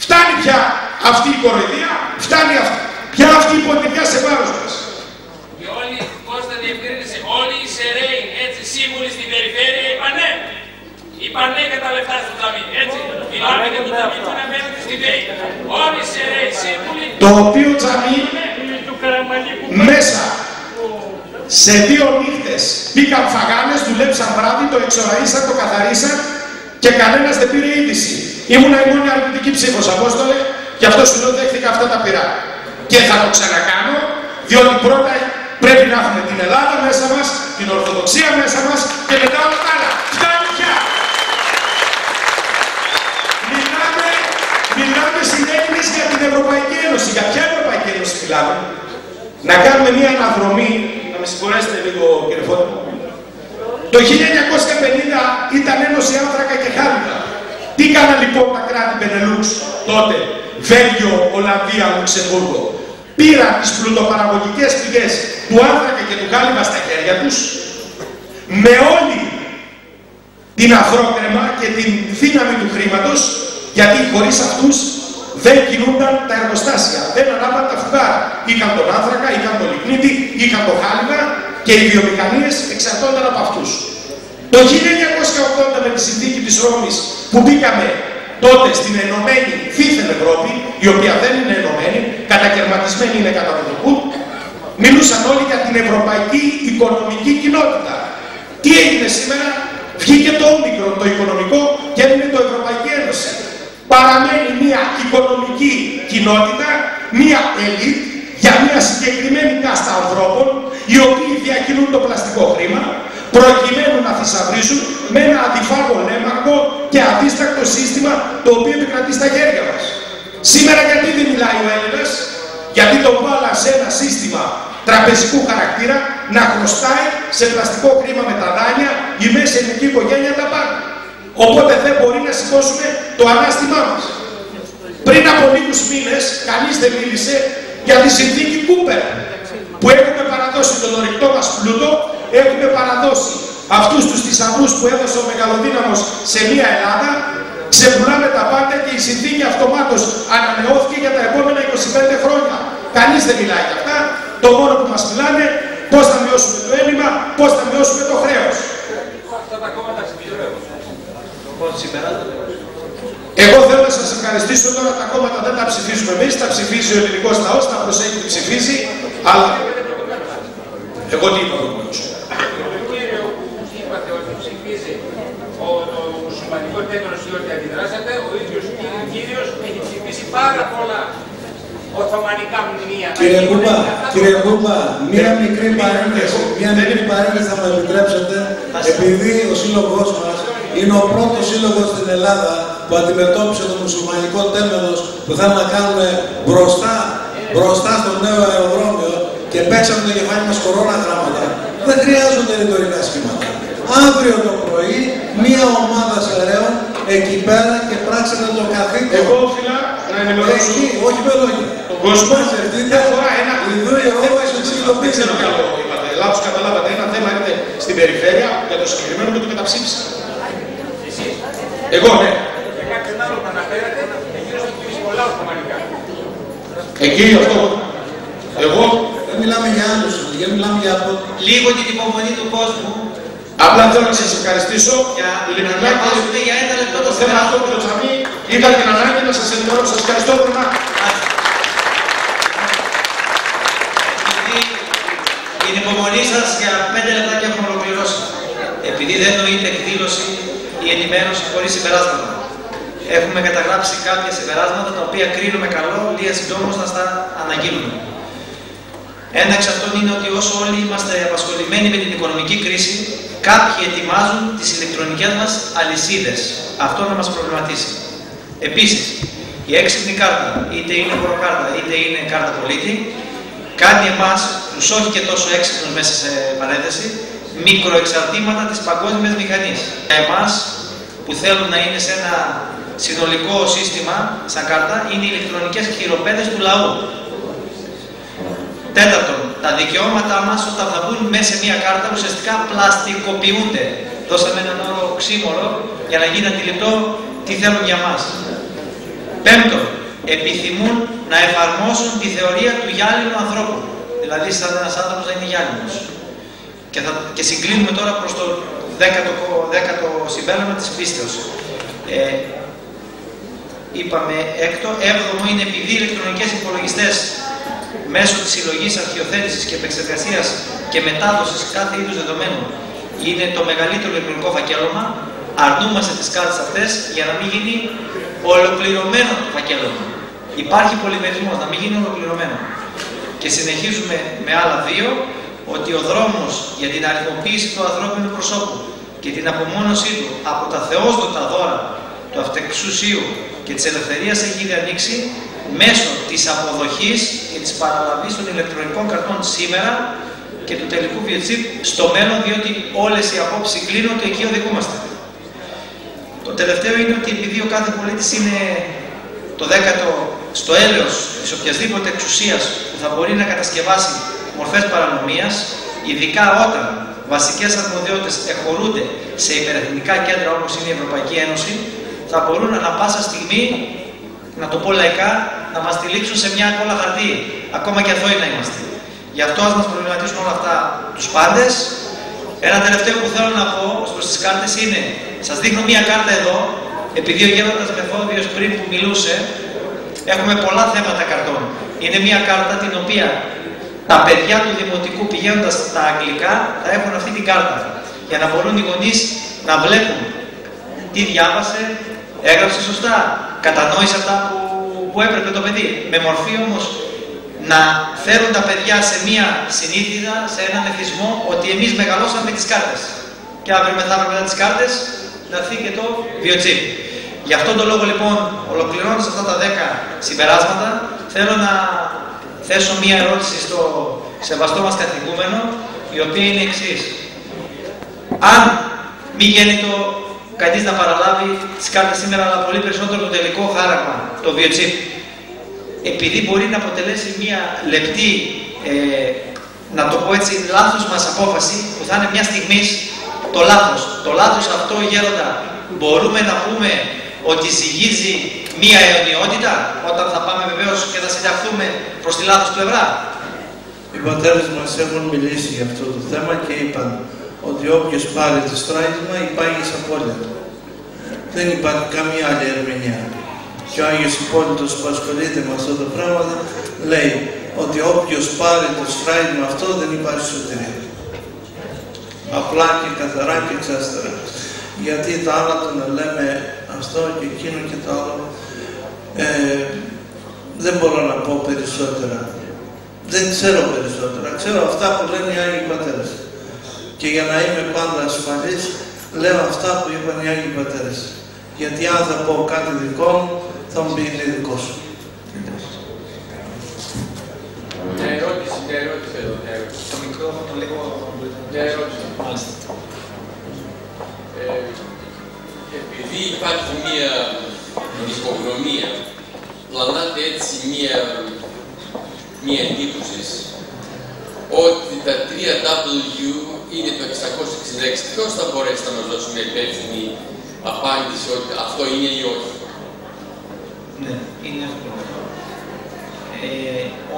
E: Φτάνει πια αυτή η κοροϊδία, φτάνει πια αυτή η πονηριά σε βάρος μας.
F: Και όλοι, Κώστα διευκρίνησε, όλοι οι Σεραίοι, έτσι, σύμβουλοι στην περιφέρεια είπανε. Είπανε για τα λεφτά στο ταμί, έτσι. Μιλάμε για το ταμί που να μένετε στη ΔΕΗ. Όλοι οι Σεραίοι, σύμβουλοι.
E: Το οποίο τζαμί μέσα σε 2 νύχτες μπήκαν φαγάνες, δουλέψαν βράδυ, το εξοραίσαν, το καθαρίσαν και κανένας δεν πήρε είδηση. Ήμουνα η μόνη αρνητική ψήφος, Απόστολε, γι' αυτό σου λέω δέχτηκα αυτά τα πειρά. Και θα το ξανακάνω, διότι πρώτα πρέπει να έχουμε την Ελλάδα μέσα μας, την Ορθοδοξία μέσα μας και μετά όλα τα άλλα. Φτάνει πια! Μιλάμε συνέχειες για την Ευρωπαϊκή Ένωση. Για ποια Ευρωπαϊκή Ένωση μιλάμε? Να κάνουμε μια αναδρομή, να με συγχωρέσετε λίγο κύριε Φώτη. Το 1950 ήταν Ένωση Άνθρακα και Χάλιβα. Τι κάναν λοιπόν τα κράτη Μπενελούξ τότε, Βέλγιο, Ολλανδία, Λουξεμβούργο? Πήραν τις πλουτοπαραγωγικές πηγές του άνθρακα και του χάλιβα στα χέρια τους, με όλη την αφρόκρεμα και την δύναμη του χρήματος, γιατί χωρίς αυτούς δεν κινούνταν τα εργοστάσια, δεν ανάβαν τα φουγάρα. Είχαν τον άνθρακα, είχαν τον λιγνίτη, είχαν το χάλιβα και οι βιομηχανίες εξαρτώνταν από αυτούς. Το 1980 με τη συνθήκη της Ρώμης που μπήκαμε τότε στην ενωμένη δίθεν Ευρώπη, η οποία δεν είναι ενωμένη, κατακαιρματισμένη είναι κατά το κούτ, μιλούσαν όλοι για την Ευρωπαϊκή Οικονομική Κοινότητα. Τι έγινε σήμερα? Βγήκε το όμικρον, το οικονομικό, και έμεινε το Ευρωπαϊκή Ένωση. Παραμένει μια οικονομική κοινότητα, μια ελίτ για μια συγκεκριμένη κάστα ανθρώπων, οι οποίοι διακινούν το πλαστικό χρήμα, προκειμένου να θησαυρίσουν με ένα αντιφάγο-λέμαρκο και αδίστακτο σύστημα το οποίο επικρατεί στα χέρια μας. Σήμερα γιατί δεν μιλάει ο Έλληνας? Γιατί τον βάλα σε ένα σύστημα τραπεζικού χαρακτήρα να χρωστάει σε πλαστικό χρήμα με τα δάνεια, η μέση ελληνική οικογένεια τα πάντα. Οπότε δεν μπορεί να σηκώσουμε το ανάστημά μας. Πριν από λίγους μήνες, κανείς δεν μίλησε για τη συνθήκη Κούπερ, που έχουμε παραδώσει τον ορυκτό μας πλούτο, έχουμε παραδώσει αυτούς τους θησαυρούς που έδωσε ο μεγαλοδύναμος σε μια Ελλάδα, ξεπουλάμε τα πάντα και η συνθήκη αυτομάτως ανανεώθηκε για τα επόμενα 25 χρόνια. Κανείς δεν μιλάει για αυτά. Το μόνο που μας μιλάνε, πώς θα μειώσουμε το έλλειμμα, πώς θα μειώσουμε το χρέος. Εγώ θέλω να σας ευχαριστήσω. Τώρα τα κόμματα δεν τα ψηφίζουμε εμείς, τα ψηφίζει ο ελληνικός λαός, τα προσέχει τι ψηφίζει, αλλά εγώ τι είπα προηγουμένως?
F: Μακεδόνος ότι αντιδράσατε, ο ίδιος κύριος έχει ψηφίσει πάρα πολλά οθωμανικά μνημεία.
G: Κύριε Κούπα, μία μικρή παρένθεση θα μου επιτρέψετε, επειδή ο σύλλογος μας είναι ο πρώτος σύλλογος στην Ελλάδα που αντιμετώπισε το μουσουλμανικό τέμεδος που θέλουν να κάνουν μπροστά στο νέο αεροδρόμιο και παίξαμε το κεφάλι μας κορώνα γράμματα. Δεν χρειάζονται ρητορικά σχήματα. Αύριο το πρωί, μία ομάδα σεραίων εκεί πέρα και πράξανε το καθήκον.
E: Εγώ οφείλα να ενημερώσω.
G: Όχι με λόγια.
E: Τον κόσμο.
G: Μια φορά ένα.
E: Δεν ξέρω καλό είπατε. Λάθος καταλάβατε. Ένα θέμα είναι στην περιφέρεια για το συγκεκριμένο που το καταψήφισα. Εγώ, ναι.
F: Για κάποιον άλλο που αναφέρατε, εκείνος έχει ψηφίσει πολλά οθωμανικά.
E: Εκεί αυτό. Εγώ.
G: Δεν μιλάμε για άλλους, δεν μιλάμε για αυτό.
H: Λίγο την υπομονή του κόσμου.
E: Απλά θέλω να σας ευχαριστήσω ειλικρινά
H: και για ένα λεπτό
E: το θέμα αυτό με το τζαμί. Είχα την ανάγκη να σας ενημερώσω. Σας ευχαριστώ πολύ.
H: Την υπομονή σας για 5 λεπτά και έχουμε ολοκληρώσει. Επειδή δεν νοείται εκδήλωση ή ενημέρωση χωρίς συμπεράσματα. Έχουμε καταγράψει κάποια συμπεράσματα τα οποία κρίνουμε καλό, λίγα συντόμως να στα αναγγείλουμε. Ένα εξ αυτών είναι ότι όσο όλοι είμαστε απασχολημένοι με την οικονομική κρίση, κάποιοι ετοιμάζουν τις ηλεκτρονικές μας αλυσίδες. Αυτό να μας προβληματίσει. Επίσης, η έξυπνη κάρτα, είτε είναι χωροκάρτα είτε είναι κάρτα πολίτη, κάνει εμάς, τους όχι και τόσο έξυπνους μέσα σε παρένθεση, μικροεξαρτήματα της παγκόσμιας μηχανής. Για εμάς που θέλουν να είναι σε ένα συνολικό σύστημα, σαν κάρτα, είναι οι ηλεκτρονικές χειροπέδες του λαού. Τέταρτον, τα δικαιώματά μας όταν θα μπουν μέσα σε μια κάρτα ουσιαστικά πλαστικοποιούνται. Δώσαμε έναν όρο οξύμορο για να γίνει αντιληπτό τι θέλουν για μας. Πέμπτον, επιθυμούν να εφαρμόσουν τη θεωρία του γυάλινου ανθρώπου. Δηλαδή, σαν ένας άνθρωπος να είναι γυάλινος. Και συγκλίνουμε τώρα προς το 10ο συμπέρασμα της πίστεως. Είπαμε έκτο. Έβδομο είναι επειδή οι ηλεκτρονικές υπολογιστές μέσω της συλλογής, αρχιοθέτησης και επεξεργασίας και μετάδοσης κάθε είδους δεδομένων είναι το μεγαλύτερο ηλεκτρονικό φακέλωμα, αρνούμαστε τις κάρτες αυτές για να μην γίνει ολοκληρωμένο το φακέλωμα. Υπάρχει πολυμερισμός, να μην γίνει ολοκληρωμένο. Και συνεχίζουμε με άλλα δύο, ότι ο δρόμος για την αριθμοποίηση του ανθρώπινου προσώπου και την απομόνωσή του από τα θεόσδοτα δώρα του αυτεξουσίου και της ελευθερίας έχει ήδη ανοίξει μέσω της αποδοχής και της παραλαβής των ηλεκτρονικών καρτών σήμερα και του τελικού βιοτσίπ στο μέλλον, διότι όλες οι απόψεις κλείνουν ότι εκεί οδηγούμαστε. Το τελευταίο είναι ότι επειδή ο κάθε πολίτης είναι το 10ο στο έλεος της οποιασδήποτε εξουσίας που θα μπορεί να κατασκευάσει μορφές παρανομίας, ειδικά όταν βασικές αρμοδιότητες εχωρούνται σε υπερεθνικά κέντρα όπως είναι η Ευρωπαϊκή Ένωση, θα μπορούν ανά πάσα στιγμή, να το πω λαϊκά, να μας τυλίξουν σε μια κόλλα χαρτί, ακόμα και αθώοι να είμαστε. Γι' αυτό ας μας προβληματίσουν όλα αυτά τους πάντες. Ένα τελευταίο που θέλω να πω ως προς τις κάρτες είναι, σας δείχνω μια κάρτα εδώ, επειδή ο Γέροντας Μεθόδιος πριν που μιλούσε, έχουμε πολλά θέματα καρτών. Είναι μια κάρτα την οποία τα παιδιά του Δημοτικού πηγαίνοντας στα αγγλικά θα έχουν αυτή την κάρτα, για να μπορούν οι γονείς να βλέπουν τι διάβασε, έγραψε σωστά, κατανόησε αυτά που έπρεπε το παιδί. Με μορφή όμως να φέρουν τα παιδιά σε μία συνήθεια, σε έναν εθισμό ότι εμείς μεγαλώσαμε με τις κάρτες. Και αύριο μεθαύριο μετά τις κάρτες να έρθει και το βιοτσίπ. Γι' αυτόν τον λόγο λοιπόν, ολοκληρώνοντας αυτά τα 10 συμπεράσματα, θέλω να θέσω μία ερώτηση στο σεβαστό μας καθηγούμενο, η οποία είναι εξής. Αν μη γέννητο κανείς να παραλάβει τις κάρτες σήμερα, αλλά πολύ περισσότερο το τελικό χάραγμα, το βιοτσίπ, επειδή μπορεί να αποτελέσει μία λεπτή, να το πω έτσι, λάθος μας απόφαση, που θα είναι μια στιγμής το λάθος. Το λάθος αυτό, Γέροντα, μπορούμε να πούμε ότι ζυγίζει μία αιωνιότητα, όταν θα πάμε βεβαίως και θα συνταχθούμε προς τη λάθος πλευρά.
A: Οι πατέρες μας έχουν μιλήσει για αυτό το θέμα και είπαν ότι όποιος πάρει το στράγγισμα υπάγει απόλυτο. Δεν υπάρχει καμία άλλη ερμηνεία. Και ο Άγιος Υπόλοιπος που ασχολείται με αυτό το πράγμα λέει ότι όποιος πάρει το στράγγισμα αυτό δεν υπάρχει σωτηρία. Απλά και καθαρά και εξάστερα. Γιατί τα άλλα το να λέμε αυτό και εκείνο και το άλλο. Δεν μπορώ να πω περισσότερα. Δεν ξέρω περισσότερα. Ξέρω αυτά που λένε οι Άγιοι Πατέρες. Και για να είμαι πάντα ασφαλής, λέω αυτά που είπαν οι Άγιοι Πατέρες. Γιατί αν θα πω κάτι δικό μου, θα μου πει είναι δικό σου.
F: Μια ερώτηση εδώ.
H: Το μικρόφωνο λίγο...
F: Μια ερώτηση.
H: Μάλιστα.
F: Επειδή υπάρχει μια υπογνωμία, πλανάται έτσι μια εντύπωση ότι τα 3W είναι το 666. Ποιος θα μπορέσει να μας δώσει μια υπεύθυνη απάντηση ότι αυτό είναι ή όχι?
H: Ναι, είναι εύκολο.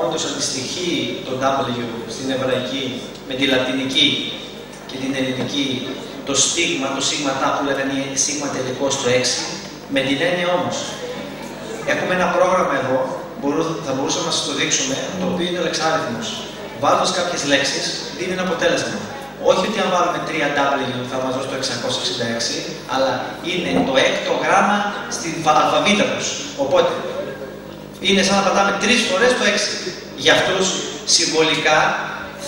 H: Όντως αντιστοιχεί το W στην εβραϊκή με τη λατινική και την ελληνική το στίγμα, το σίγμα-τα που λέγανε σίγμα τελικό στο 6, με την έννοια όμως. Έχουμε ένα πρόγραμμα εδώ, θα μπορούσαμε να σας το δείξουμε, το οποίο είναι λεξάριθμος. Βάζοντας κάποιες λέξεις, δίνει ένα αποτέλεσμα. Όχι ότι αν βάλουμε 3W θα μας δώσει το 666, αλλά είναι το έκτο γράμμα στην αλφαβήτα τους. Οπότε, είναι σαν να πατάμε 3 φορές το 6. Για αυτούς, συμβολικά,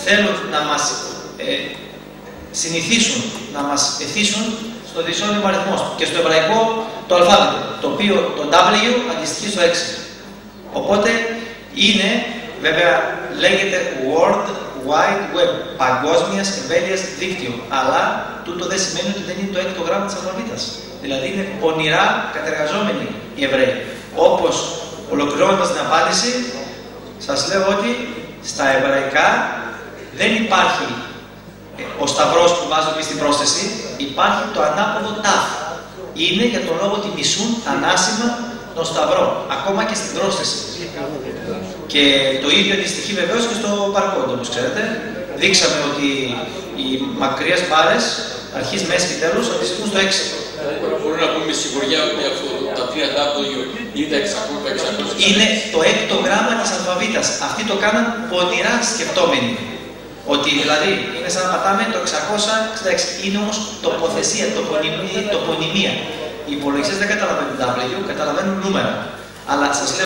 H: θέλουν να μας συνηθίσουν, να μας εθίσουν στο δυσώνυμο αριθμό και στο εβραϊκό το αλφάβητο, το οποίο το W αντιστοιχεί στο 6. Οπότε είναι, βέβαια, λέγεται World Wide Web, παγκόσμιας εμβέλειας δίκτυο, αλλά τούτο δεν σημαίνει ότι δεν είναι το έκτο γράμμα της αλφαβήτας. Δηλαδή είναι πονηρά κατεργαζόμενοι οι Εβραίοι. Όπως, ολοκληρώνοντας την απάντηση, σας λέω ότι στα εβραϊκά δεν υπάρχει ο σταυρός που βάζω εμείς στην πρόσθεση, υπάρχει το ανάποδο τάφ. Είναι για τον λόγο ότι μισούν ανάσημα τον σταυρό, ακόμα και στην πρόσθεση. Και το ίδιο αντιστοιχεί βεβαίως και στο παρκόντο, όπως ξέρετε. Δείξαμε ότι οι μακριές μπάρες, αρχής, μέση και τέλος, αντιστοιχούν στο 6.
F: Μπορούμε να πούμε με σιγουριά ότι τα 3W είναι τα 600.
H: Είναι το έκτο γράμμα της αλφαβήτας. Αυτοί το κάναν πονηρά σκεπτόμενοι. Ότι δηλαδή είναι σαν να πατάμε το 666. Είναι όμως τοποθεσία, τοπονημία. Οι υπολογιστές δεν καταλαβαίνουν W, καταλαβαίνουν νούμερα. Αλλά σας λέω